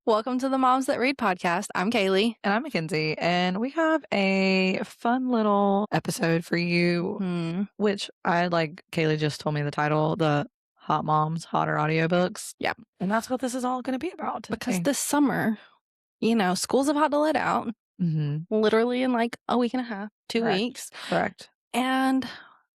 Welcome to the Moms That Read podcast. I'm Kaylee. And I'm Mckenzie, and we have a fun little episode for you, which Kaylee just told me the title, the Hot Moms, Hotter Audiobooks. Yeah. And that's what this is all going to be about today. Because this summer, schools have had to let out literally in like a week and a half, 2 weeks. Correct. And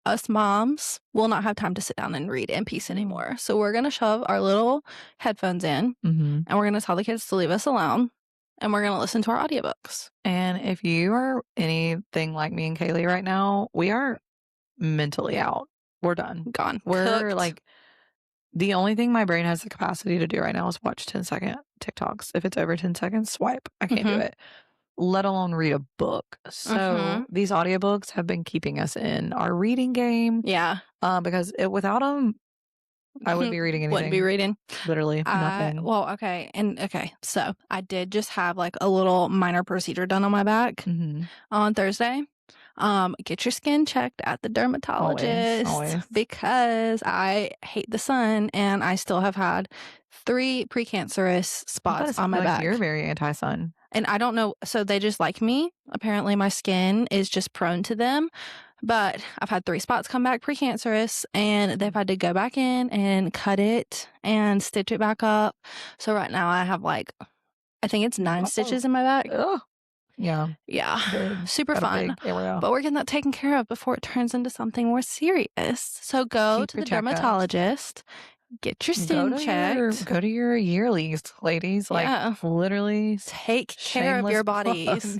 us moms will not have time to sit down and read in peace anymore. So we're going to shove our little headphones in and we're going to tell the kids to leave us alone and we're going to listen to our audiobooks. And if you are anything like me and Kaylee right now, we are mentally out. We're done. Gone. We're Cooked. the only thing my brain has the capacity to do right now is watch 10-second TikToks. If it's over 10 seconds, swipe. I can't do it, let alone read a book. So these audiobooks have been keeping us in our reading game. Yeah. Because without them, I wouldn't be reading anything. Wouldn't be reading. Literally nothing. Okay. So I did just have like a little minor procedure done on my back on Thursday. Get your skin checked at the dermatologist. Always. Because I hate the sun and I still have had 3 precancerous spots on my back. You're very anti-sun. And I don't know. So they just like me. Apparently my skin is just prone to them. But I've had 3 spots come back precancerous and they've had to go back in and cut it and stitch it back up. So right now I have I think it's 9 stitches in my back. Ugh. Yeah. Yeah. Super fun. But we're getting that taken care of before it turns into something more serious. So go to the dermatologist. Get your skin checked. Go to your yearlies, ladies. Literally take care of your bodies.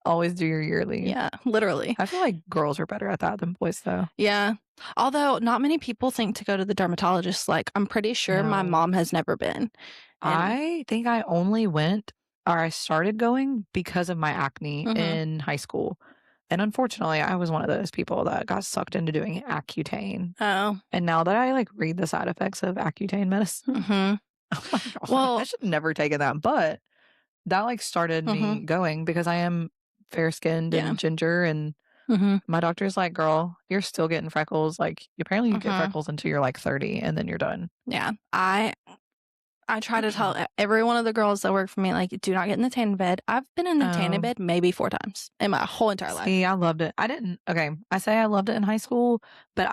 Always do your yearly. Yeah, literally. I feel like girls are better at that than boys, though. Yeah. Although not many people think to go to the dermatologist. I'm pretty sure my mom has never been. I think I only went, or I started going because of my acne in high school. And unfortunately, I was one of those people that got sucked into doing Accutane. Oh. And now that I read the side effects of Accutane medicine, oh my God, I should never taken that. But that started me going because I am fair-skinned and ginger. And my doctor's like, girl, you're still getting freckles. Apparently you get freckles until you're 30 and then you're done. Yeah. I try to tell every one of the girls that work for me, do not get in the tanning bed. I've been in the tanning bed maybe 4 times in my whole entire life. See, I loved it. I say I loved it in high school, but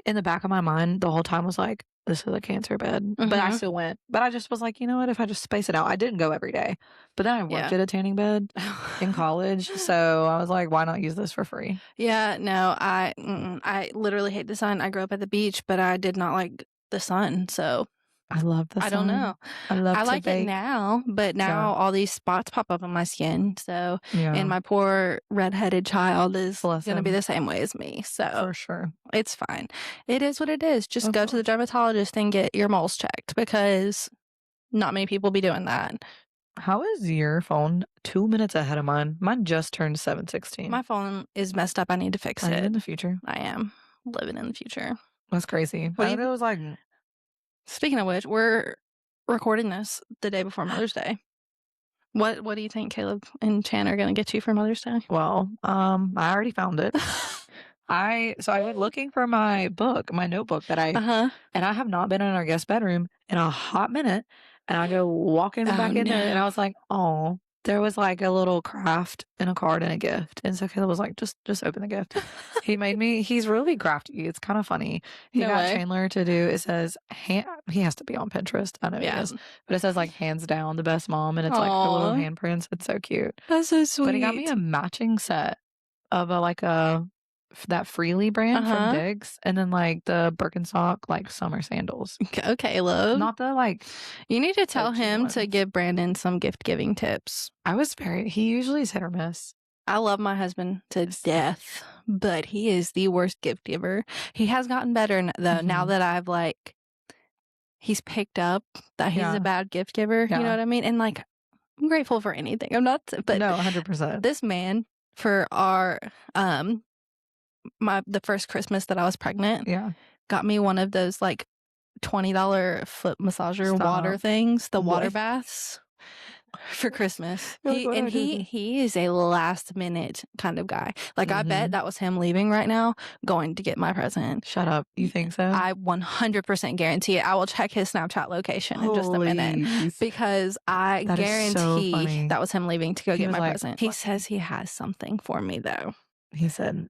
in the back of my mind, the whole time was like, this is a cancer bed. But I still went. But I just was like, you know what, if I just space it out. I didn't go every day. But then I worked at a tanning bed in college. So I was like, why not use this for free? Yeah, no, I literally hate the sun. I grew up at the beach, but I did not like the sun. So I love the sun. I don't know. I like it now, but now all these spots pop up on my skin. So, and my poor redheaded child is going to be the same way as me. So for sure, it's fine. It is what it is. Just go to the dermatologist and get your moles checked because not many people be doing that. How is your phone 2 minutes ahead of mine? Mine just turned 7:16. My phone is messed up. I need to fix it. In the future. I am living in the future. That's crazy. It was Speaking of which, we're recording this the day before Mother's Day. What do you think Caleb and Chan are going to get you for Mother's Day? Well, I already found it. I went looking for my notebook that and I have not been in our guest bedroom in a hot minute. And I go walking back in there and I was like, oh, there was a little craft and a card and a gift. And so Caleb was like, just open the gift. He's really crafty. It's kind of funny. He got Chandler to do, it says, he has to be on Pinterest. I know he is. But it says hands down, the best mom. And it's the little handprints. It's so cute. That's so sweet. But he got me a matching set of that Freely brand from Digs, and then the Birkenstock summer sandals. Okay, love. Not the You need to tell him to give Brandon some gift giving tips. He usually is hit or miss. I love my husband to death, but he is the worst gift giver. He has gotten better though. Now that I've he's picked up that he's a bad gift giver. You know what I mean? And I'm grateful for anything. I'm not, but no, 100%. This man for our the first Christmas that I was pregnant, got me one of those $20 foot massager water things, the water baths. for Christmas. Like, He is a last minute kind of guy. Like, I bet that was him leaving right now, going to get my present. Shut up. You think so? I 100% guarantee it. I will check his Snapchat location in just a minute, because I guarantee that was him leaving to go get my present. He says he has something for me, though. He said,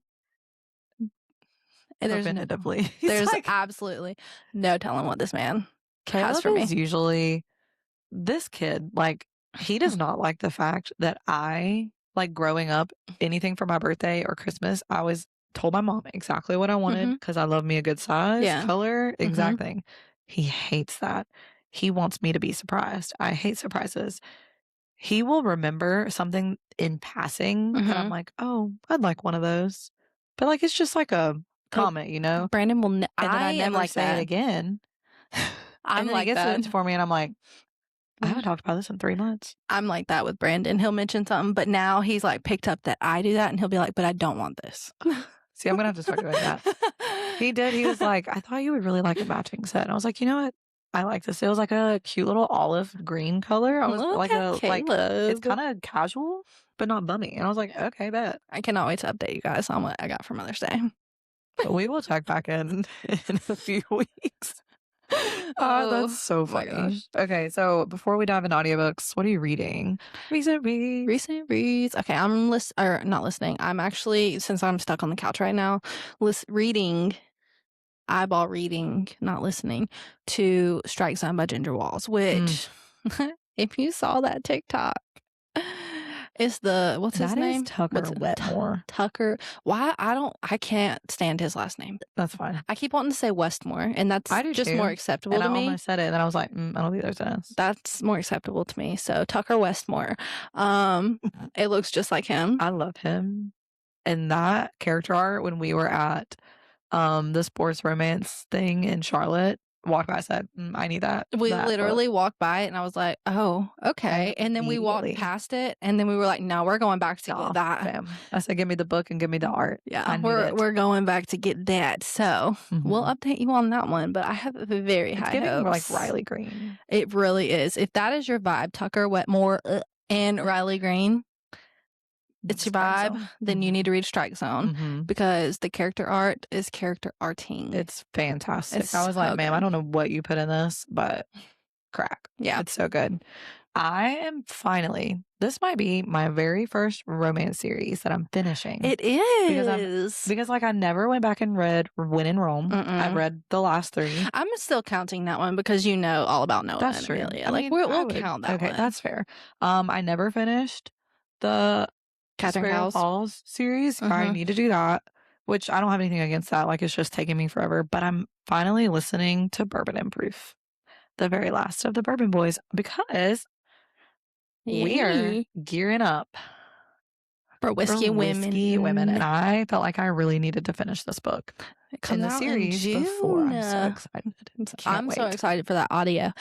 preventatively. There's absolutely no telling what this man has for Caleb me. is usually this kid. Like, he does not like the fact that I, like, growing up, anything for my birthday or Christmas, I always told my mom exactly what I wanted, because I love me a good size, color, exact thing. He hates that. He wants me to be surprised. I hate surprises. He will remember something in passing, and I'm like, oh, I'd like one of those. But, like, it's just like a comment, you know? Brandon will, and then I never say it again. And then he gets it for me, and I'm like, I haven't talked about this in 3 months. I'm like that with Brandon. He'll mention something, but now he's like picked up that I do that, and he'll be like, but I don't want this. See, I'm going to have to start doing that. He did. He was like, I thought you would really like a matching set. And I was like, you know what? I like this. It was like a cute little olive green color. I was like, it's kind of casual, but not bummy. And I was like, okay, bet. I cannot wait to update you guys on what I got for Mother's Day. But we will check back in a few weeks. That's so funny. Okay, so before we dive into audiobooks, what are you reading? Recent reads. Okay, I'm not listening. I'm actually, since I'm stuck on the couch right now, eyeball reading, not listening to Strike Zone by Ginger Walls, which if you saw that TikTok, it's what's his name? Tucker Wetmore. Tucker. Why? I can't stand his last name. That's fine. I keep wanting to say Westmore, and that's just more acceptable to me. I almost said it, and then I was like, I don't think there's sense. That's more acceptable to me. So Tucker Westmore. It looks just like him. I love him. And that character art, when we were at the sports romance thing in Charlotte, walked by, I said, I need that. We literally walked by it, and I was like, oh, okay. And then we walked past it, and then we were like, no, we're going back to get that. Fam. I said, give me the book and give me the art. Yeah, we're going back to get that. So we'll update you on that one, but I have very high hopes. It's like Riley Green. It really is. If that is your vibe, Tucker Wetmore and Riley Green, it's your vibe, then you need to read Strike Zone, because the character art is character arting. It's fantastic. I was like, ma'am, I don't know what you put in this, but crack. Yeah. It's so good. I am this might be my very first romance series that I'm finishing. It is. Because like I never went back and read When in Rome. I've read the last 3. I'm still counting that one because you know all about Noah and Amelia. I mean, we'll count that one. Okay, that's fair. I never finished the Catherine Falls series. I need to do that, which I don't have anything against that. Like, it's just taking me forever. But I'm finally listening to Bourbon and Proof, the very last of the Bourbon Boys, because we are gearing up for whiskey women. And I felt like I really needed to finish this book in the series before. I'm so excited. I'm so excited for that audio.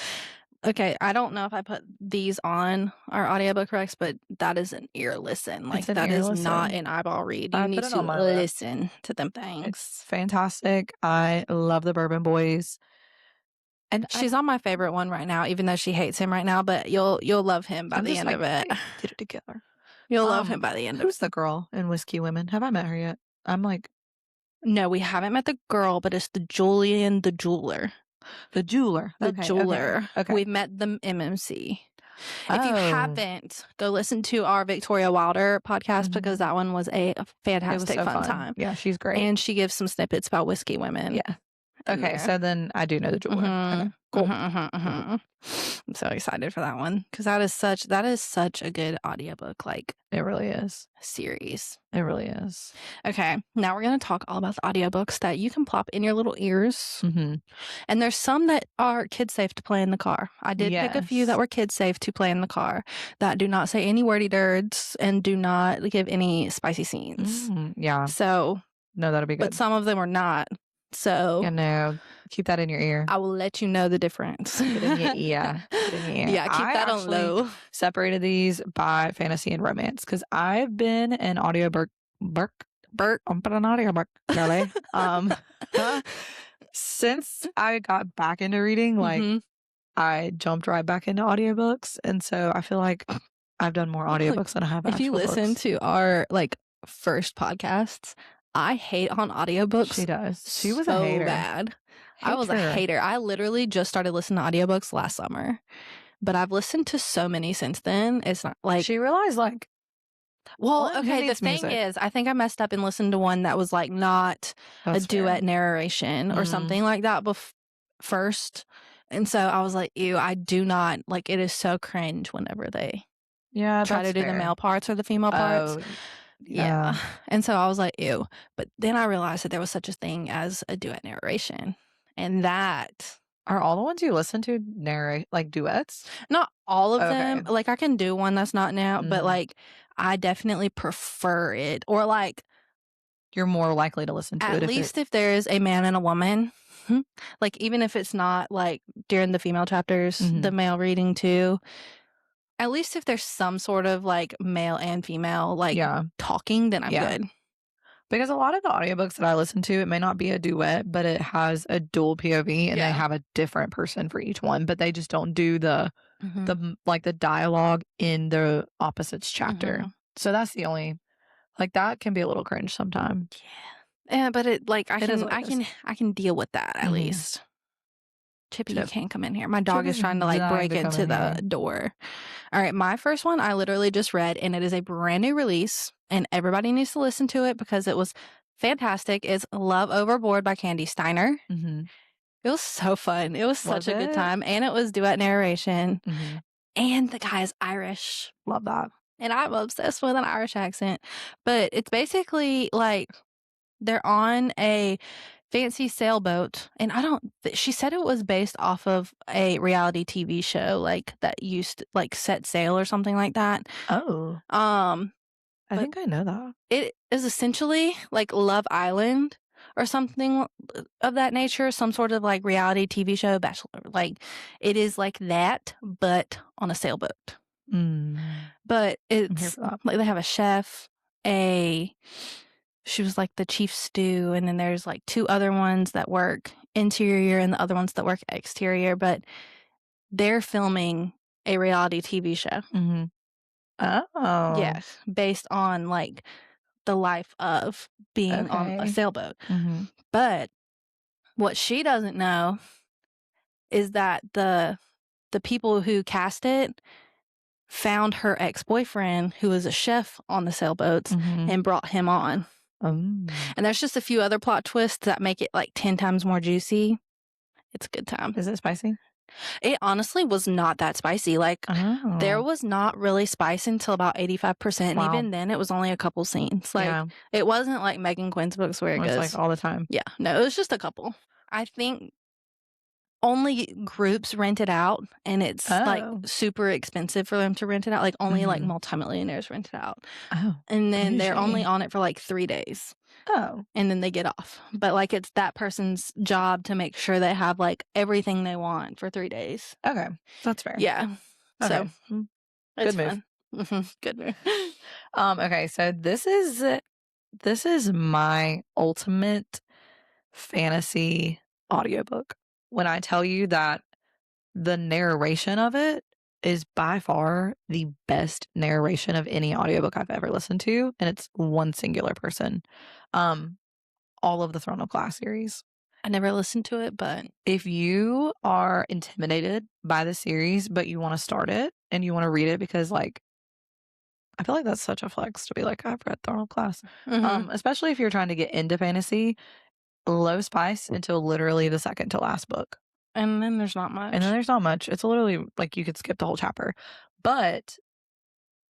Okay, I don't know if I put these on our audiobook recs, but that is an ear listen. Like, that is not an eyeball read. You need to listen to them things. It's fantastic. I love the Bourbon Boys. And she's on my favorite one right now, even though she hates him right now, but you'll love him by the end of it. Did it together. You'll love him by the end of it. Who's the girl in Whiskey Women? Have I met her yet? I'm like... No, we haven't met the girl, but it's the Julian the Jeweler. The jeweler. Okay. We've met the MMC. If you haven't, go listen to our Victoria Wilder podcast, because that one was a fantastic fun time. Yeah, she's great. And she gives some snippets about whiskey women. Yeah. Okay, so then I do know the jeweler. Okay, cool. I'm so excited for that one, because that is such a good audiobook. Like, it really is. Series. It really is. Okay, now we're going to talk all about the audiobooks that you can plop in your little ears. And there's some that are kid safe to play in the car. I did pick a few that were kid safe to play in the car, that do not say any wordy dirds and do not give any spicy scenes. Yeah. So, no, that'll be good. But some of them are not. So, no, keep that in your ear. I will let you know the difference. Put in your ear. Yeah, keep that on low. Separated these by fantasy and romance, because I've been an audiobook girly. Since I got back into reading, like I jumped right back into audiobooks. And so I feel like I've done more audiobooks than I have If you actual listen books. to our first podcasts, I hate on audiobooks. She does. She was so a hater. bad. I was a hater. I literally just started listening to audiobooks last summer, but I've listened to so many since then. It's not like she realized well, who okay, the needs thing music? is, I think I messed up and listened to one that was not That's a duet fair. narration or something like that first. And so I was like, ew, I do not it is so cringe whenever they try to do the male parts or the female parts. Oh, Yeah. And so I was like, ew. But then I realized that there was such a thing as a duet narration. And that are all the ones you listen to narrate duets? Not all of them. I can do one that's not now, but I definitely prefer it. Or you're more likely to listen to it. At least if there's a man and a woman. Even if it's not during the female chapters, the male reading too. At least if there's some sort of male and female talking, then I'm good. Because a lot of the audiobooks that I listen to, it may not be a duet, but it has a dual POV and they have a different person for each one, but they just don't do the dialogue in the opposites chapter. So that's the only that can be a little cringe sometimes. Yeah, but I can deal with that at least. Chippy, you can't come in here. My dog is trying to break into the door. All right, my first one I literally just read, and it is a brand new release, and everybody needs to listen to it because it was fantastic. It's Love Overboard by Candy Steiner. It was so fun. It was such a good time, and it was duet narration, and the guy is Irish. Love that. And I'm obsessed with an Irish accent. But it's basically they're on a fancy sailboat, and she said it was based off of a reality TV show that used to Set Sail or something like that. Oh. I think I know that. It is essentially Love Island or something of that nature, some sort of reality TV show, Bachelor. It is that, but on a sailboat. But it's they have a chef, she was the chief stew, and then there's 2 other ones that work interior and the other ones that work exterior, but they're filming a reality TV show. Oh. Yes, based on the life of being on a sailboat. But what she doesn't know is that the people who cast it found her ex-boyfriend, who was a chef on the sailboats, and brought him on. And there's just a few other plot twists that make it 10 times more juicy. It's a good time. Is it spicy? It honestly was not that spicy. There was not really spice until about 85%. And even then, it was only a couple scenes. It wasn't like Megan Quinn's books where it goes all the time. Yeah, no, it was just a couple. I think only groups rent it out, and it's super expensive for them to rent it out. Only multimillionaires rent it out. And then they're only on it for 3 days. And then they get off. But it's that person's job to make sure they have everything they want for 3 days. Okay, that's fair. Yeah. Okay. So it's good move. Fun. Good move. Okay, so this is my ultimate fantasy audiobook. When I tell you that the narration of it is by far the best narration of any audiobook I've ever listened to, and it's one singular person. All of the Throne of Glass series. I never listened to it, but if you are intimidated by the series, but you want to start it and you want to read it because I feel like that's such a flex to be I've read Throne of Glass. Especially if you're trying to get into fantasy. Low spice until literally the second to last book. And then there's not much. It's literally you could skip the whole chapter. But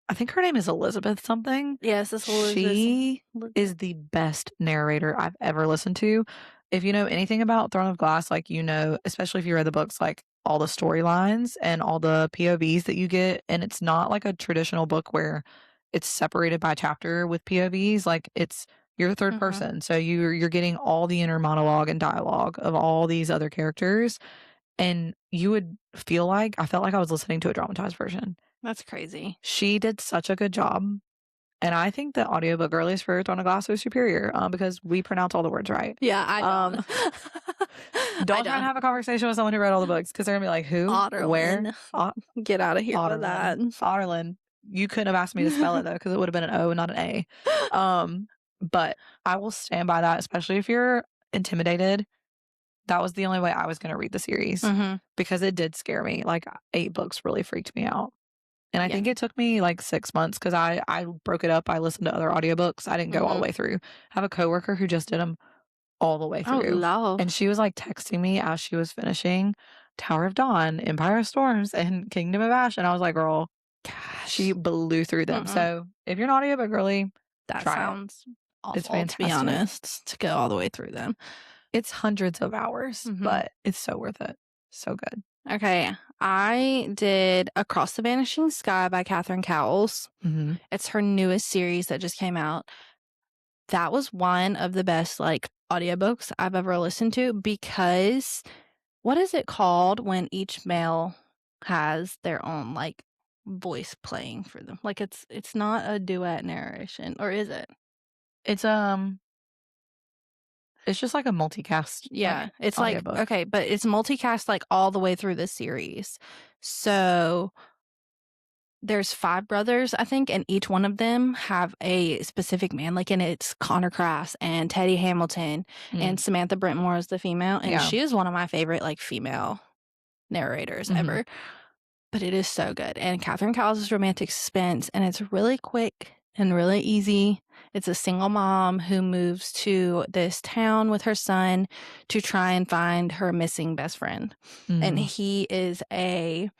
I think her name is Elizabeth something. Yes, it's Elizabeth. She is the best narrator I've ever listened to. If you know anything about Throne of Glass, especially if you read the books, all the storylines and all the POVs that you get, and it's not a traditional book where it's separated by chapter with POVs. It's you're the third person. So you're getting all the inner monologue and dialogue of all these other characters. And you would I felt like I was listening to a dramatized version. That's crazy. She did such a good job. And I think the audiobook girlies for Throne of Glass was superior because we pronounce all the words right. Yeah, I don't. Don't try and have a conversation with someone who read all the books because they're going to be like, who? Otterlin. Where? Get out of here with that. Otterlin. You couldn't have asked me to spell it, though, because it would have been an O and not an A. But I will stand by that, especially if you're intimidated. That was the only way I was going to read the series because it did scare me. Like 8 books really freaked me out. And I think it took me like 6 months because I broke it up. I listened to other audiobooks. I didn't go all the way through. I have a coworker who just did them all the way through. Oh, love. And she was like texting me as she was finishing Tower of Dawn, Empire of Storms, and Kingdom of Ash. And I was like, girl, she blew through them. So if you're an audiobook girly, that try sounds it. awful, It's fantastic. to be honest, to go all the way through them. It's hundreds of hours, but it's so worth it. So good. Okay. I did Across the Vanishing Sky by Catherine Cowles. It's her newest series that just came out. That was one of the best like audiobooks I've ever listened to because what is it called when each male has their own like voice playing for them? Like it's not a duet narration, or is it? It's just like a multicast. Yeah, it's audiobook. like okay, but it's multicast like all the way through the series. So there's 5 brothers, I think, and each one of them have a specific man. Like, and it's Connor Crass and Teddy Hamilton and Samantha Brentmore is the female, and she is one of my favorite like female narrators ever. But it is so good, and Catherine Cowles' romantic suspense, and it's really quick and really easy. It's a single mom who moves to this town with her son to try and find her missing best friend, and he is a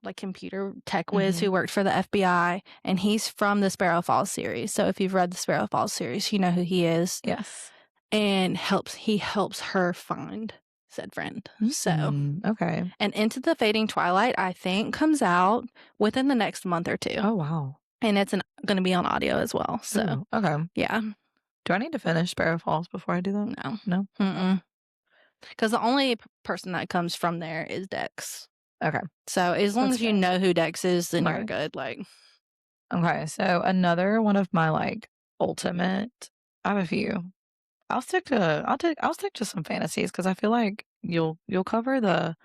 like computer tech whiz who worked for the FBI, and he's from the Sparrow Falls series. So if you've read the Sparrow Falls series, you know who he is. Yes. And he helps her find said friend. So okay. And Into the Fading Twilight, I think, comes out within the next month or 2. Oh wow. And it's going to be on audio as well. So Ooh, okay. Yeah. Do I need to finish Sparrow Falls before I do that? No. Because the only person that comes from there is Dex. Okay. So as long as you know who Dex is, then you're good. Like, okay. So another one of my like ultimate. I have a few. I'll stick to some fantasies because I feel like you'll cover the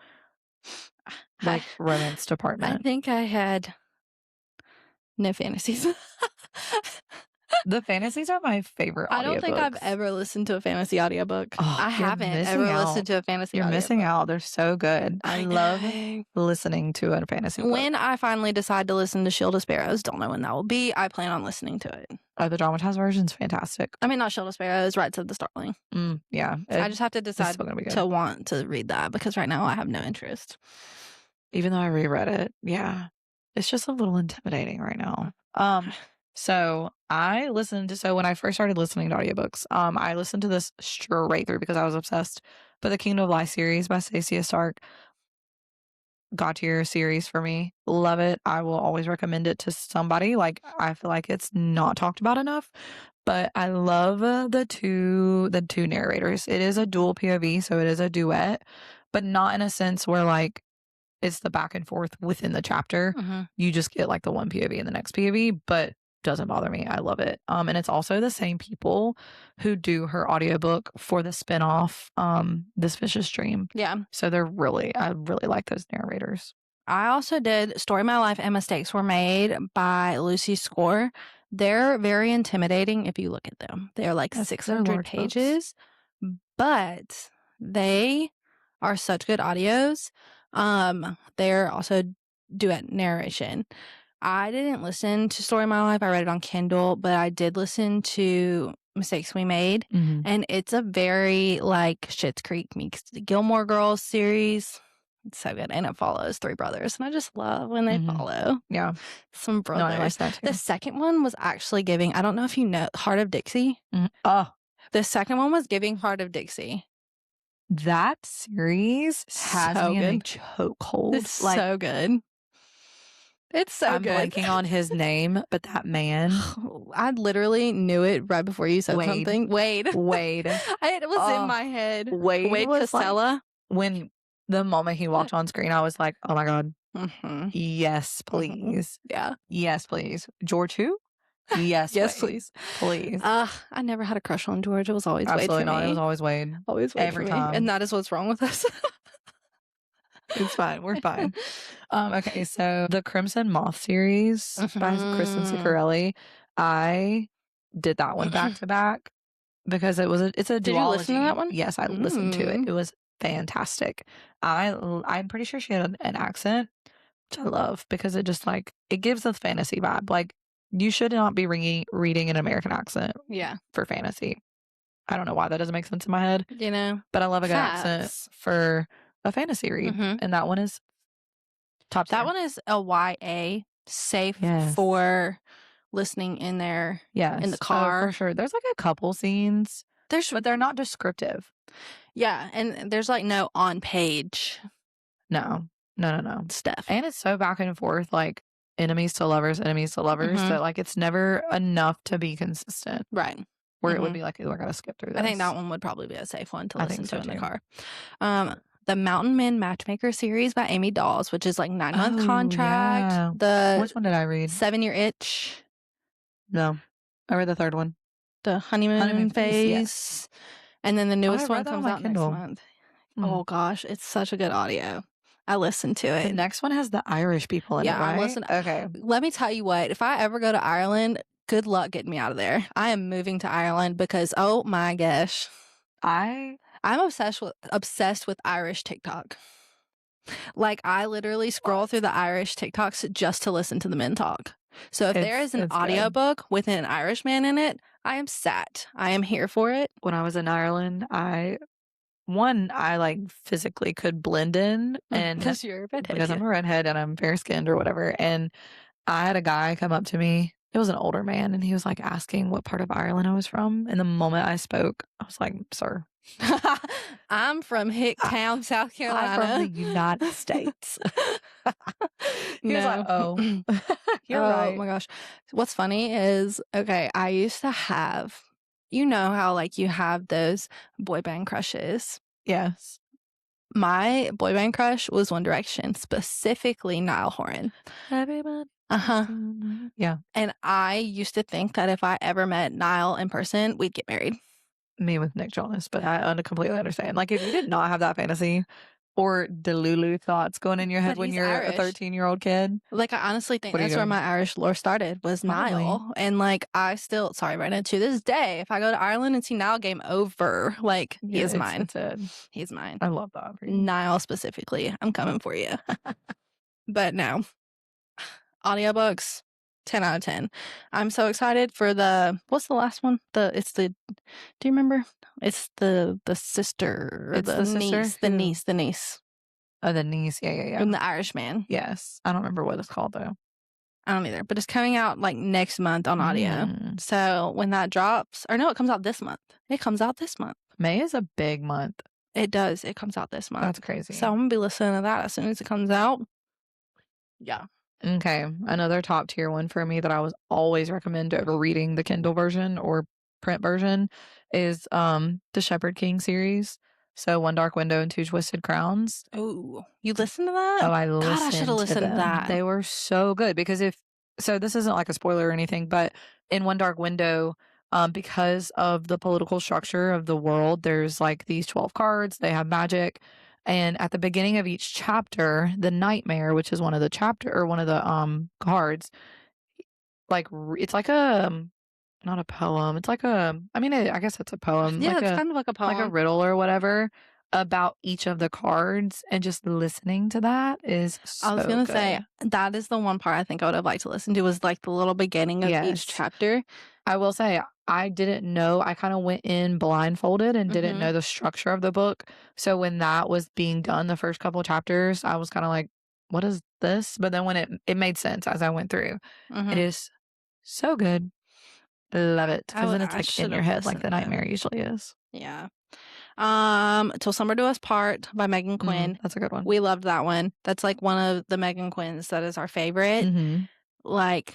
like romance department. I think I had no fantasies. The fantasies are my favorite audiobooks. I don't think I've ever listened to a fantasy audiobook. I haven't ever listened to a fantasy audiobook. You're missing out. They're so good. I love listening to a fantasy book. When I finally decide to listen to Shield of Sparrows, don't know when that will be, I plan on listening to it. Oh, the dramatized version's fantastic. I mean, not Shield of Sparrows, Rights of the Starling. Yeah. I just have to decide to want to read that because right now I have no interest. Even though I reread it, yeah. It's just a little intimidating right now. So when I first started listening to audiobooks, I listened to this straight through because I was obsessed. But the Kingdom of Lies series by Stacia Stark, God tier series for me. Love it. I will always recommend it to somebody. Like, I feel like it's not talked about enough. But I love the two narrators. It is a dual POV, so it is a duet, but not in a sense where like it's the back and forth within the chapter. You just get like the one POV and the next POV, but doesn't bother me. I love it. And it's also the same people who do her audiobook for the spinoff, This Vicious Dream. Yeah. So I really like those narrators. I also did Story My Life and Mistakes Were Made by Lucy Score. They're very intimidating if you look at them. They're like 600 pages, but they are such good audios. They're also duet narration. I didn't listen to Story of My Life. I read it on Kindle, but I did listen to Mistakes We Made. And it's a very like Schitt's Creek meets the Gilmore Girls series. It's so good. And it follows 3 brothers. And I just love when they follow some brothers. No, I like that too. The second one was actually giving, I don't know if you know, Heart of Dixie. The second one was giving Heart of Dixie. That series has me in a chokehold. It's so good. It's so good. I'm blanking on his name, but that man. I literally knew it right before you said something. Wade. It was in my head. Wade Casella. Like, when the moment he walked on screen, I was like, oh my God. Yes, please. Yeah. Yes, please. George who? Yes, Yes, Wade. please. Please. I never had a crush on George. It was always Wade Absolutely for not. me. It was always Wade. Always Wade Every for me. time. And that is what's wrong with us. It's fine. We're fine. Okay, so the Crimson Moth series by Kristen Ciccarelli, I did that one back to back because it's a duology. Did you listen to that one? Yes, I listened to it. It was fantastic. I'm pretty sure she had an accent, which I love because it just like it gives a fantasy vibe. Like you should not be reading an American accent. Yeah. For fantasy. I don't know why that doesn't make sense in my head. You know, but I love a good accent for a fantasy read, and that one is top tier. That one is a YA, safe for listening in there. In the car. For sure. There's like a couple scenes, but they're not descriptive. Yeah, and there's like no on page. No stuff, and it's so back and forth, like enemies to lovers, that like it's never enough to be consistent, right? Where it would be like, we're gonna skip through this. I think that one would probably be a safe one to listen to in the car. Yeah. The Mountain Men Matchmaker series by Amy Dawes, which is like 9-month contract. Yeah. Which one did I read? 7-Year Itch. No, I read the third one. The Honeymoon Phase. Yes. And then the newest one comes out next month. Oh gosh, it's such a good audio. I listened to it. The next one has the Irish people in it, right? Okay. Let me tell you what, if I ever go to Ireland, good luck getting me out of there. I am moving to Ireland because, oh my gosh. I'm obsessed with Irish TikTok. Like, I literally scroll through the Irish TikToks just to listen to the men talk. So if there is an audiobook with an Irish man in it, I am sat. I am here for it. When I was in Ireland, I like physically could blend in, and because you're a redhead. Because I'm a redhead and I'm fair skinned or whatever. And I had a guy come up to me. It was an older man, and he was like asking what part of Ireland I was from. And the moment I spoke, I was like, "Sir, I'm from Hicktown, South Carolina. I'm from the United States." He was like, "Oh, you're right." Oh my gosh. What's funny is, okay, I used to have, you know how like you have those boy band crushes. Yes. My boy band crush was One Direction, specifically Niall Horan. Everybody. Yeah. And I used to think that if I ever met Niall in person, we'd get married. Me with Nick Jonas, but I completely understand. Like, if you did not have that fantasy or Delulu thoughts going in your head when you're a 13-year-old kid. Like, I honestly think that's where my Irish lore started, was Niall. And like, I still, sorry, Brandon, to this day, if I go to Ireland and see Niall, game over. Like, he is mine. He's mine. I love that. Niall specifically. I'm coming for you. But no. Audiobooks, 10 out of 10. I'm so excited for what's the last one? Do you remember? It's the sister, it's the niece. Oh, the niece. Yeah. From the Irishman. Yes. I don't remember what it's called though. I don't either, but it's coming out like next month on audio. So when that drops, or no, it comes out this month. May is a big month. It does. It comes out this month. That's crazy. So I'm going to be listening to that as soon as it comes out. Yeah. Okay. Another top tier one for me that I was always recommend over reading the Kindle version or print version is the Shepherd King series. So One Dark Window and Two Twisted Crowns. Oh, you listened to that? Oh, I listened. God, I should have listened to that. They were so good because this isn't like a spoiler or anything, but in One Dark Window, because of the political structure of the world, there's like these 12 cards. They have magic. And at the beginning of each chapter, the Nightmare, which is one of the cards, like it's like not a poem. It's like I guess it's a poem. Yeah, like it's kind of like a poem. Like a riddle or whatever about each of the cards. And just listening to that is so I was going to good. say, that is the one part I think I would have liked to listen to, was like the little beginning of each chapter. I will say, I didn't know. I kind of went in blindfolded and didn't know the structure of the book. So when that was being done, the first couple of chapters, I was kind of like, what is this? But then when it made sense as I went through. It is so good. Love it. Because then it's like in your head like the Nightmare usually is. Yeah. Till Summer Do Us Part by Megan Quinn. That's a good one. We loved that one. That's like one of the Megan Quinns that is our favorite. Like,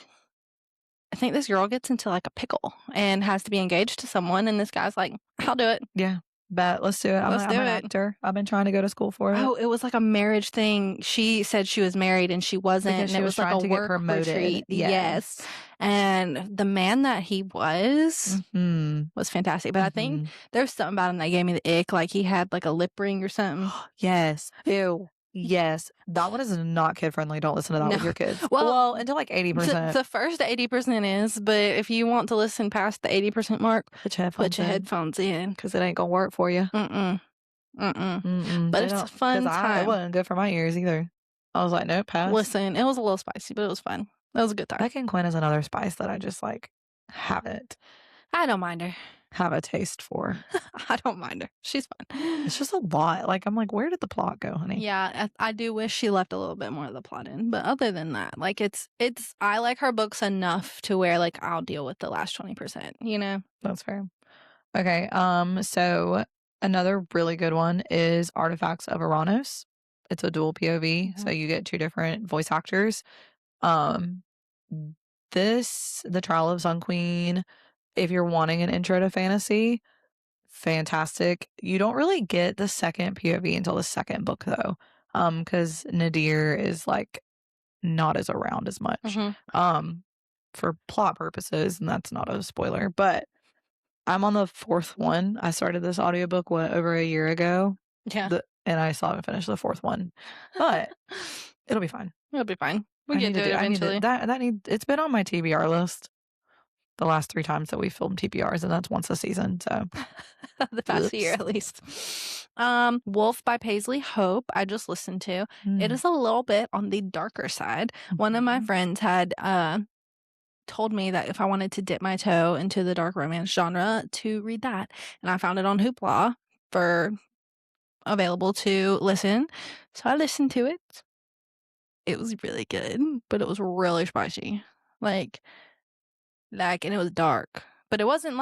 I think this girl gets into like a pickle and has to be engaged to someone, and this guy's like, I'll do it. Yeah. Bet. Let's do it. I'm Let's do an it. actor. I've been trying to go to school for it. Oh, it was like a marriage thing. She said she was married and she wasn't. Because and she it was was like trying a to get work promoted. retreat. Yes. And the man that he was was fantastic. But I think there's something about him that gave me the ick. Like he had like a lip ring or something. Yes. Ew. Yes. That one is not kid friendly. Don't listen to that with your kids. Well, until like 80%. The first 80% is, but if you want to listen past the 80% mark, put your headphones in. Because it ain't going to work for you. But it's a fun time. It wasn't good for my ears either. I was like, nope, pass. Listen, it was a little spicy, but it was fun. It was a good time. Beck and Quinn is another spice that I just like haven't. I don't mind her. Have a taste for. I don't mind her. She's fun. It's just a lot. Like, I'm like, where did the plot go, honey? Yeah, I do wish she left a little bit more of the plot in. But other than that, like, it's I like her books enough to where, like, I'll deal with the last 20%, you know? That's fair. Okay, so another really good one is Artifacts of Uranus. It's a dual POV, so you get 2 different voice actors. The Trial of Sun Queen, if you're wanting an intro to fantasy, fantastic. You don't really get the second POV until the second book though. Because Nadir is like not as around as much. For plot purposes, and that's not a spoiler, but I'm on the 4th one. I started this audiobook over a year ago. Yeah. And I still haven't finished the 4th one. But it'll be fine. It'll be fine. We'll get to it eventually. It's been on my TBR list the last 3 times that we filmed TBRs, and that's once a season. So the past year at least. Wolf by Paisley Hope, I just listened to. It is a little bit on the darker side. One of my friends had told me that if I wanted to dip my toe into the dark romance genre, to read that. And I found it on Hoopla for available to listen. So I listened to it. It was really good, but it was really spicy. Like, and it was dark. But it wasn't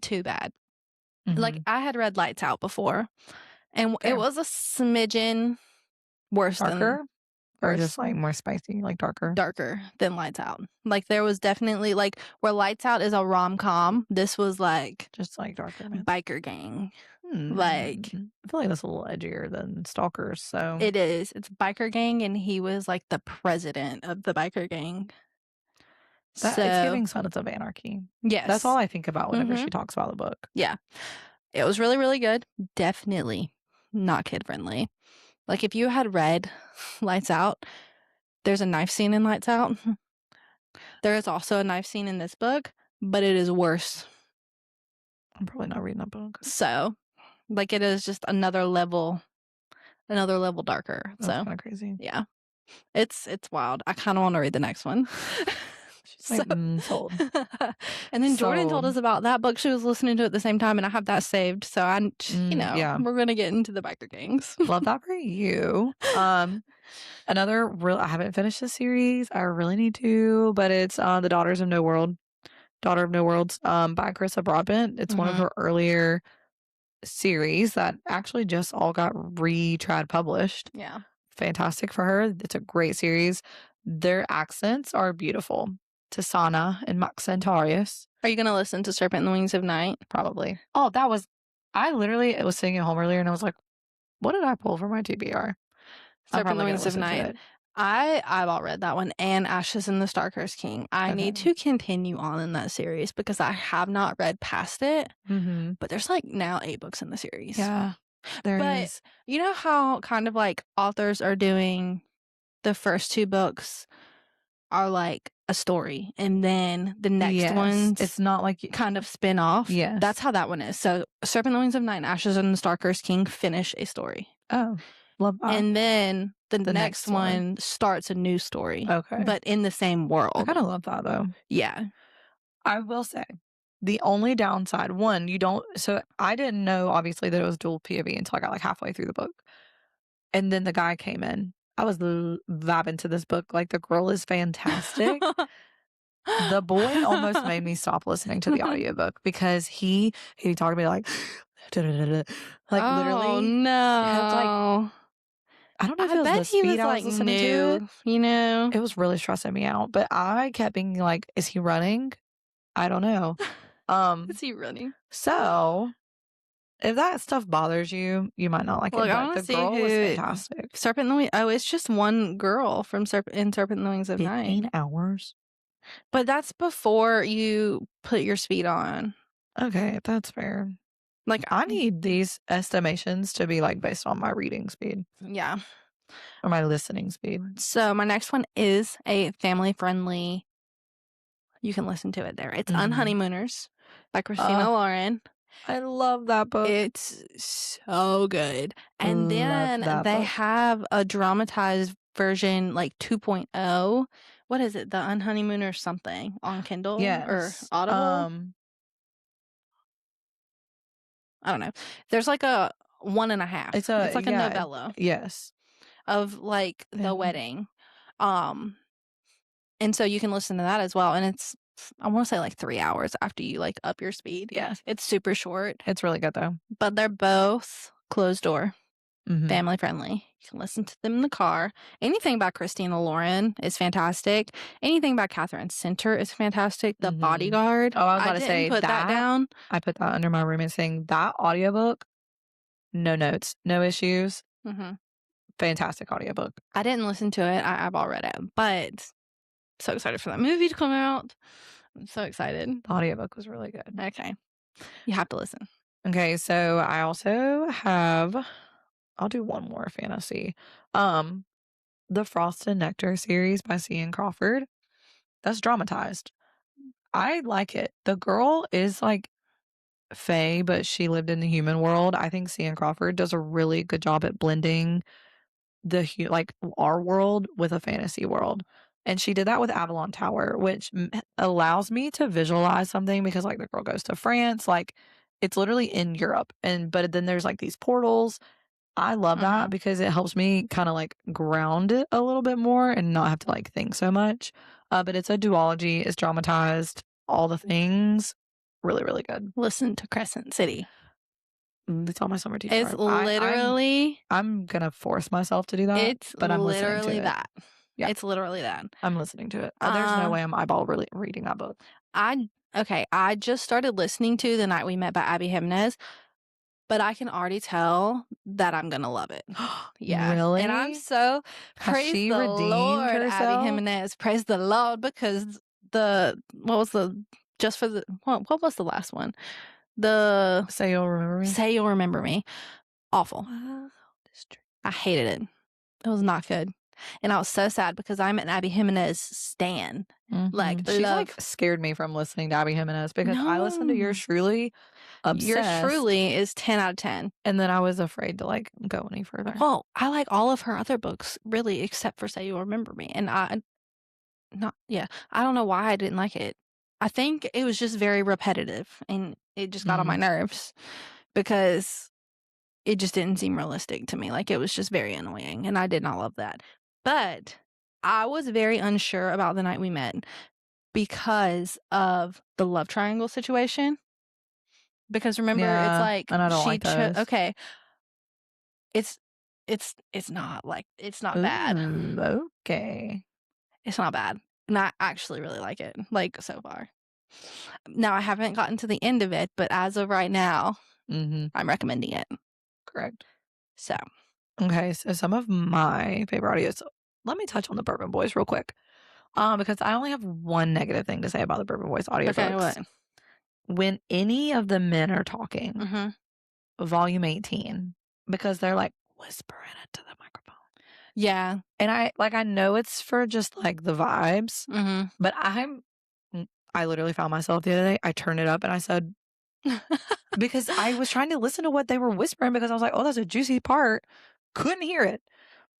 too bad. Like, I had read Lights Out before, and it was a smidgen worse darker? Or just like more spicy, like darker than Lights Out. Like, there was definitely, like, where Lights Out is a rom-com, this was like just like darker biker gang. Like, I feel like that's a little edgier than Stalkers. So it is. It's biker gang, and he was like the president of the biker gang. It's giving Sons of Anarchy. Yes, that's all I think about whenever she talks about the book. Yeah, it was really, really good. Definitely not kid friendly. Like, if you had read Lights Out, there's a knife scene in Lights Out. There is also a knife scene in this book, but it is worse. I'm probably not reading that book. So, like, it is just another level darker. That's kind of crazy. Yeah, it's wild. I kind of want to read the next one. Sold. And then Jordan told us about that book. She was listening to it at the same time, and I have that saved. So we're gonna get into the biker gangs. Love that for you. Another I haven't finished the series. I really need to, but it's the Daughter of No Worlds by Carissa Broadbent. It's one of her earlier series that actually just all got retrad published. Yeah, fantastic for her. It's a great series. Their accents are beautiful. Tasana and Maxentarius. Are you gonna listen to Serpent and the Wings of Night? Probably. Oh, I literally was sitting at home earlier and I was like, what did I pull for my TBR? Serpent and the Wings of Night. I've all read that one, and Ashes in the Starcursed King. I need to continue on in that series because I have not read past it. But there's like now 8 books in the series. Yeah, there is. You know how kind of like authors are doing the first 2 books are like a story, and then the next ones, it's not like kind of spin off. Yeah, that's how that one is. So Serpent and the Wings of Night and Ashes in the Starcursed King finish a story. Oh, love that. And then the next one starts a new story. Okay, but in the same world. I kind of love that though. Yeah, I will say the only downside, one, so I didn't know obviously that it was dual POV until I got like halfway through the book, and then the guy came in. I was vibing to this book. Like, the girl is fantastic. The boy almost made me stop listening to the audiobook because he talked to me like, literally. Oh no! I don't know if it was the speed I was listening to it. You know, it was really stressing me out. But I kept being like, "Is he running? I don't know. Is he running?" So If that stuff bothers you, you might not like it, Look, I but want the to see girl was who fantastic. Serpent in the Wings. Oh, it's just one girl from Serpent in the Wings of Night. 15 hours? But that's before you put your speed on. Okay, that's fair. Like, I need these estimations to be, like, based on my reading speed yeah. or my listening speed. So my next one is a family-friendly. You can listen to it there. It's Mhm. Unhoneymooners by Christina Lauren. I love that book. It's so good. And Love then that they book. have a dramatized version, like 2.0. What is it? The Unhoneymooners something on Kindle or Yes. Audible? I don't know. There's like a 1.5. It's It's like a yeah, novella yes. of like the Family. wedding. And so you can listen to that as well. And it's, I want to say like 3 hours after you like up your speed. Yeah. It's super short, It's really good though. but they're both closed door, Mhm. family friendly. You can listen to them in the car. Anything by Christina Lauren is fantastic. Anything by Catherine Center is fantastic. The Mhm. Bodyguard. Oh, I was about to didn't say put that down. I put that under my roommate's thing. That audiobook, no notes, no issues. Mm-hmm. Fantastic audiobook. I didn't listen to it. I've all read it, but so excited for that movie to come out. I'm so excited. The audiobook was really good. Okay. You have to listen. Okay, so I also have I'll do one more fantasy. The Frost and Nectar series by C.N. Crawford. That's dramatized. I like it. The girl is like fae, but she lived in the human world. I think C.N. Crawford does a really good job at blending like our world with a fantasy world. And she did that with Avalon Tower, which allows me to visualize something because like the girl goes to France, like it's literally in Europe. But then there's like these portals. I love that because it helps me kind of like ground it a little bit more and not have to like think so much. But it's a duology, it's dramatized, all the things. Really, really good. Listen to Crescent City. It's on my summer teacher. It's literally. I'm gonna force myself to do that. It's but I'm listening to literally it. that. Yeah. It's literally that. I'm listening to it. There's no way I'm eyeball really reading that book. I just started listening to The Night We Met by Abby Jimenez, but I can already tell that I'm gonna love it. Yeah. Really? And I'm so Has she the redeemed Lord, Abby herself? Jimenez. Praise the Lord, because what was the last one? The Say You'll Remember Me? Say You'll Remember Me. Awful. I hated it. It was not good. And I was so sad because I'm an Abby Jimenez stan. Like, She's like scared me from listening to Abby Jimenez because I listened to Yours Truly, obsessed. Yours Truly is 10 out of 10. And then I was afraid to like go any further. Well, I like all of her other books, really, except for Say You'll Remember Me. And I don't know why I didn't like it. I think it was just very repetitive and it just got on my nerves because it just didn't seem realistic to me. Like, it was just very annoying and I did not love that. But I was very unsure about The Night We Met because of the love triangle situation. Because remember, it's like and I don't like those. Okay. It's not like, it's not bad. Okay. It's not bad. And I actually really like it, like, so far. Now, I haven't gotten to the end of it, but as of right now, I'm recommending it. Correct. So. Okay, so some of my favorite audios. Let me touch on the Bourbon Boys real quick. Because I only have one negative thing to say about the Bourbon Boys audiobooks. Okay, what? When any of the men are talking, volume 18, because they're like whispering into the microphone. Yeah. And I know it's for just like the vibes, but I literally found myself the other day. I turned it up and I said, because I was trying to listen to what they were whispering because I was like, oh, that's a juicy part. Couldn't hear it.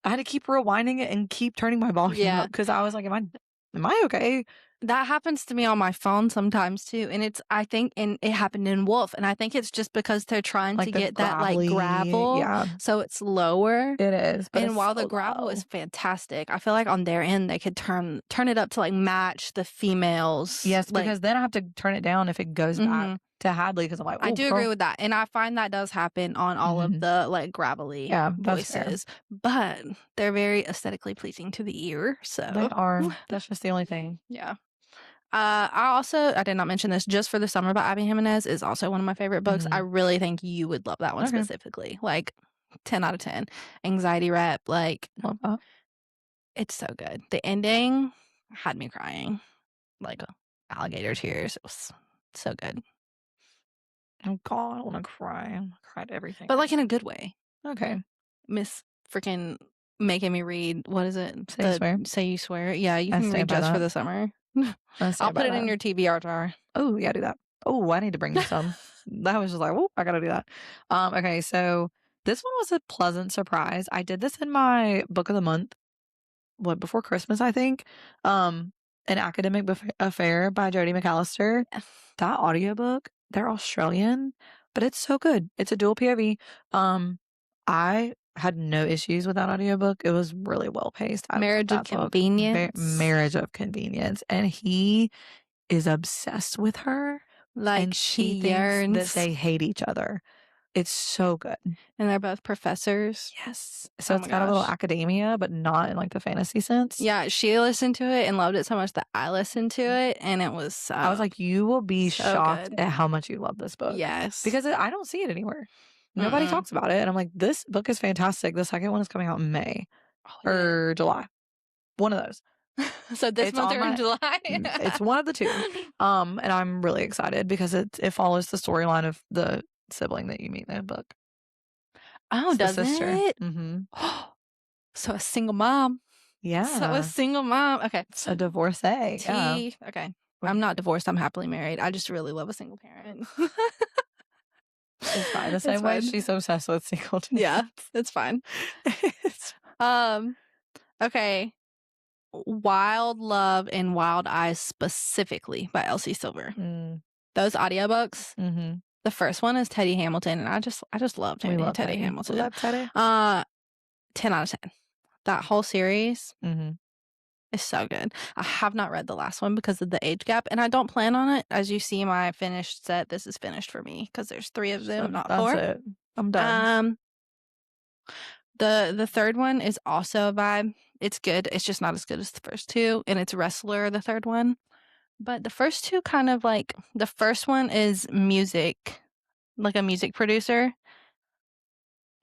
I had to keep rewinding it and keep turning my volume up because I was like, am I okay? That happens to me on my phone sometimes too. And it happened in Wolf. And I think it's just because they're trying to get that like gravel. Yeah. So it's lower. It is. But and while the gravel is fantastic, I feel like on their end they could turn it up to like match the females. Yes, because then I have to turn it down if it goes back to Hadley because I'm like, I do agree with that. And I find that does happen on all of the like gravelly voices. But they're very aesthetically pleasing to the ear. So they are. That's just the only thing. Yeah. I did not mention this, Just for the Summer by Abby Jimenez is also one of my favorite books. I really think you would love that one specifically. Like 10 out of 10. Anxiety rep, like Love that. it's so good. The ending had me crying, like alligator tears. It was so good. Oh God, I want to cry. I cried everything. But like in a good way. Okay. Miss freaking making me read, what is it? Say You Swear? Say You Swear. Yeah, you can read Just for the Summer. I'll put it in your TBR jar. Oh, yeah, do that. Oh, I need to bring you some. That was just like, oh, I got to do that. Okay, so this one was a pleasant surprise. I did this in my book of the month, before Christmas, I think. An Academic Affair by Jodie McAllister. That audiobook, they're Australian, but it's so good. It's a dual POV. I had no issues with that audiobook. It was really well paced. Marriage of Convenience. Marriage of Convenience. And he is obsessed with her. Like and she thinks yearns that they hate each other. It's so good. And they're both professors. Yes. So it's got a little academia, but not in like the fantasy sense. Yeah, she listened to it and loved it so much that I listened to it, and it was I was like, you will be so shocked good. at how much you love this book. Yes. Because I don't see it anywhere. Nobody talks about it. And I'm like, this book is fantastic. The second one is coming out in May or July. One of those. So this month or in July? It's one of the two. And I'm really excited because it follows the storyline of the sibling that you meet in the book. Oh, does sister. it? Mm-hmm. So a single mom. Yeah. So a single mom. Okay. A divorcee. Yeah. Okay. I'm not divorced. I'm happily married. I just really love a single parent. It's fine. The same way she's obsessed with single dads. Yeah, it's fine. Okay. Wild Love and Wild Eyes specifically by Elsie Silver. Those audiobooks. Mm-hmm. The first one is Teddy Hamilton, and I just love Teddy Hamilton. We love Teddy. 10 out of 10. That whole series is so good. I have not read the last one because of the age gap, and I don't plan on it. As you see my finished set, this is finished for me because there's 3 of them, not 4. That's it. I'm done. The third one is also a vibe. It's good. It's just not as good as the first 2, and it's Wrestler, the third one. But the first 2 kind of like, the first one is music, like a music producer.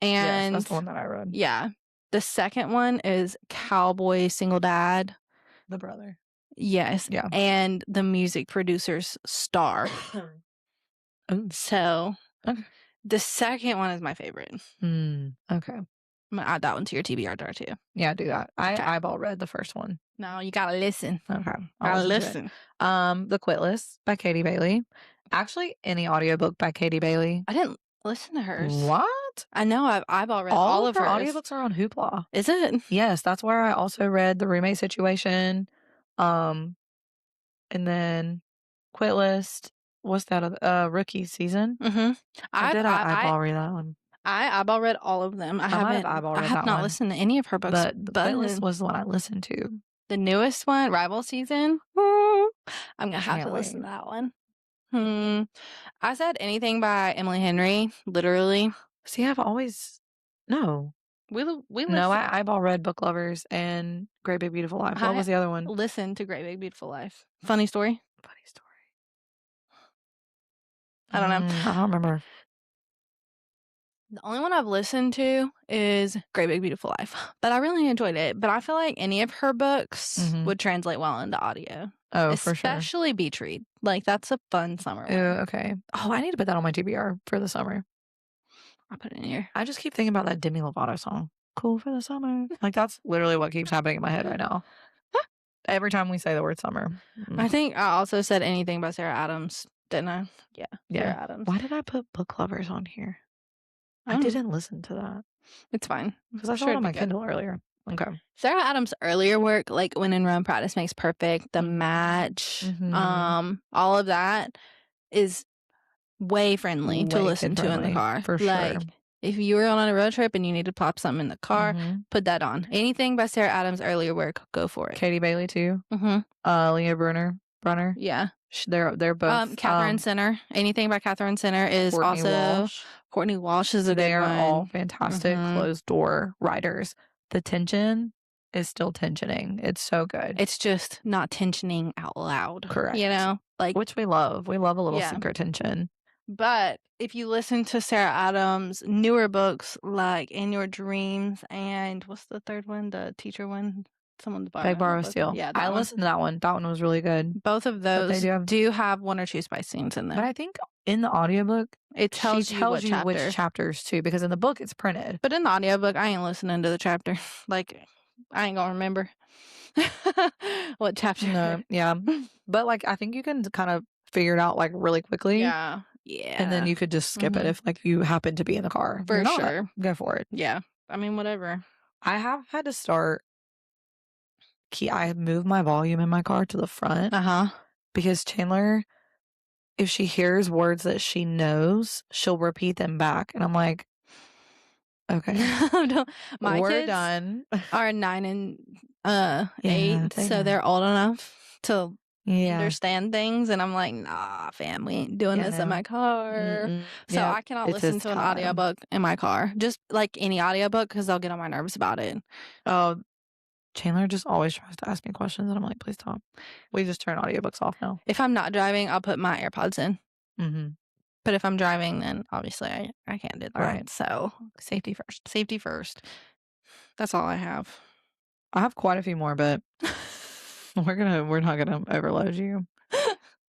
And yes, that's the one that I read. Yeah. The second one is Cowboy Single Dad. The brother. Yes. Yeah. And the music producer's star. So the second one is my favorite. Okay. I'm going to add that one to your TBR jar too. Yeah, do that. I eyeball read the first one. No, you got to listen. Okay. Gotta listen. The Quit List by Katie Bailey. Actually, any audiobook by Katie Bailey. I didn't listen to hers. What? I know. I've eyeball read all of her hers. audiobooks are on Hoopla. Is it? Yes, that's where I also read The Roommate Situation. And then Quit List. What's that other? Rookie Season. Mm-hmm. I eyeball read that one. I eyeball read all of them. I have not listened to any of her books. But the Quit List was the one I listened to. The newest one, Rival Season. I'm gonna have to listen to that one. I said anything by Emily Henry. Literally. See, I've always we no. I eyeball read Book Lovers and Great Big Beautiful Life. What was the other one? Listen to Great Big Beautiful Life. Funny story. I don't know. I don't remember. The only one I've listened to is Great Big Beautiful Life, but I really enjoyed it. But I feel like any of her books would translate well into audio. Oh, for sure. Especially Beach Read. Like, that's a fun summer one. Okay. Oh, I need to put that on my TBR for the summer. I'll put it in here. I just keep thinking about that Demi Lovato song. Cool for the summer. Like, that's literally what keeps happening in my head right now. Every time we say the word summer. I think I also said anything by Sarah Adams, didn't I? Yeah. Sarah Adams. Why did I put Book Lovers on here? I didn't listen to that. It's fine. Because I saw it on my Kindle earlier. Okay. Sarah Adams' earlier work, like When in Rome, Practice Makes Perfect, The Match, all of that is way friendly to listen to in the car. For sure. Like, if you were on a road trip and you need to pop something in the car, put that on. Anything by Sarah Adams' earlier work, go for it. Katie Bailey too. Leah Brunner. Yeah. They're both. Catherine Center. Anything by Catherine Center is Courtney Walsh. Courtney Walsh is a They good are one. all fantastic closed door writers. The tension is still tensioning. It's so good. It's just not tensioning out loud. Correct. You know? Like, which we love. We love a little secret tension. But if you listen to Sarah Adams' newer books, like In Your Dreams and what's the third one? The teacher one? Someone's Beg, Borrow, Steal. Yeah, I listened to that one. That one was really good. Both of those do have one or two spice scenes in there. But I think in the audiobook, it tells you which chapters too, because in the book it's printed. But in the audiobook, I ain't listening to the chapter. Like, I ain't gonna remember what chapter. No, yeah. But like, I think you can kind of figure it out like really quickly. Yeah. Yeah. And then you could just skip it if like you happen to be in the car. For sure. Go for it. Yeah. I mean, whatever. I have had to start. I moved my volume in my car to the front. Because Chandler, if she hears words that she knows, she'll repeat them back. And I'm like, okay. We're kids done. Are 9 and 8, so they're old enough to understand things. And I'm like, nah, fam, we ain't doing this in my car. So I cannot listen to an audiobook in my car. Just like any audiobook, because they'll get on my nerves about it. Oh, Chandler just always tries to ask me questions, and I'm like, please stop. We just turn audiobooks off now. If I'm not driving, I'll put my AirPods in. Mm-hmm. But if I'm driving, then obviously I can't do that. Right. So safety first. Safety first. That's all I have. I have quite a few more, but we're not gonna overload you.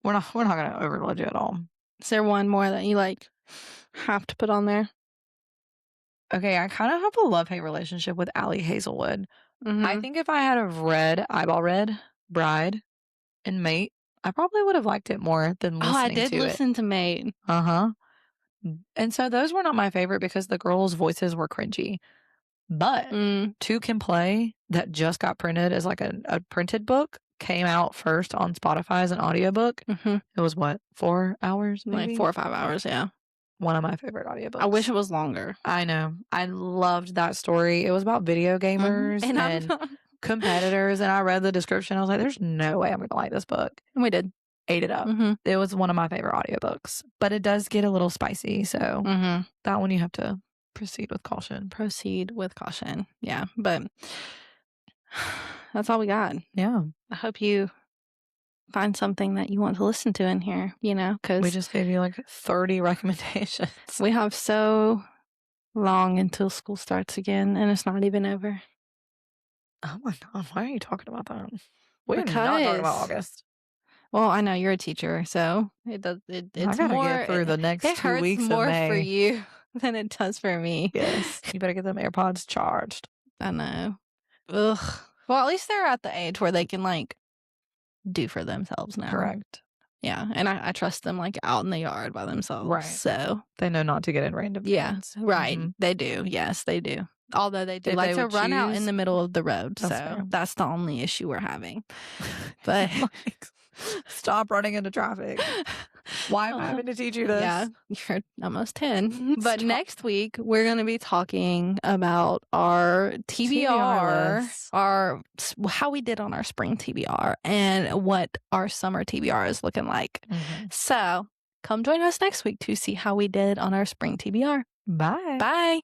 we're not gonna overload you at all. Is there one more that you like have to put on there? Okay, I kind of have a love-hate relationship with Allie Hazelwood. I think if I had have read Eyeball Red, Bride, and Mate, I probably would have liked it more than listening to it. Oh, I did listen to Mate. And so those were not my favorite because the girls' voices were cringy. But Two Can Play, that just got printed as like a printed book, came out first on Spotify as an audiobook. It was what, 4 hours? Maybe? Like 4 or 5 hours, yeah. One of my favorite audiobooks. I wish it was longer. I know. I loved that story. It was about video gamers and competitors. And I read the description. I was like, there's no way I'm going to like this book. And we did. Ate it up. It was one of my favorite audiobooks. But it does get a little spicy. So that one you have to proceed with caution. Proceed with caution. Yeah. But that's all we got. Yeah. I hope you find something that you want to listen to in here, because we just gave you like 30 recommendations. We have so long until school starts again, and it's not even over. Oh my God, why are you talking about that? We're not talking about August. Well, I know you're a teacher, so it's I gotta get through the next 2 weeks of May. It hurts more for you than it does for me. Yes, you better get them AirPods charged. I know. Ugh. Well, at least they're at the age where they can like do for themselves now. Correct. Yeah, and I trust them like out in the yard by themselves. Right. So they know not to get in random things. Right. They do. Yes, they do. Although they do like to run out in the middle of the road. That's the only issue we're having. But stop running into traffic. Why am I having to teach you this? Yeah, you're almost 10. But next week, we're going to be talking about our TBR, how we did on our spring TBR, and what our summer TBR is looking like. So come join us next week to see how we did on our spring TBR. Bye. Bye.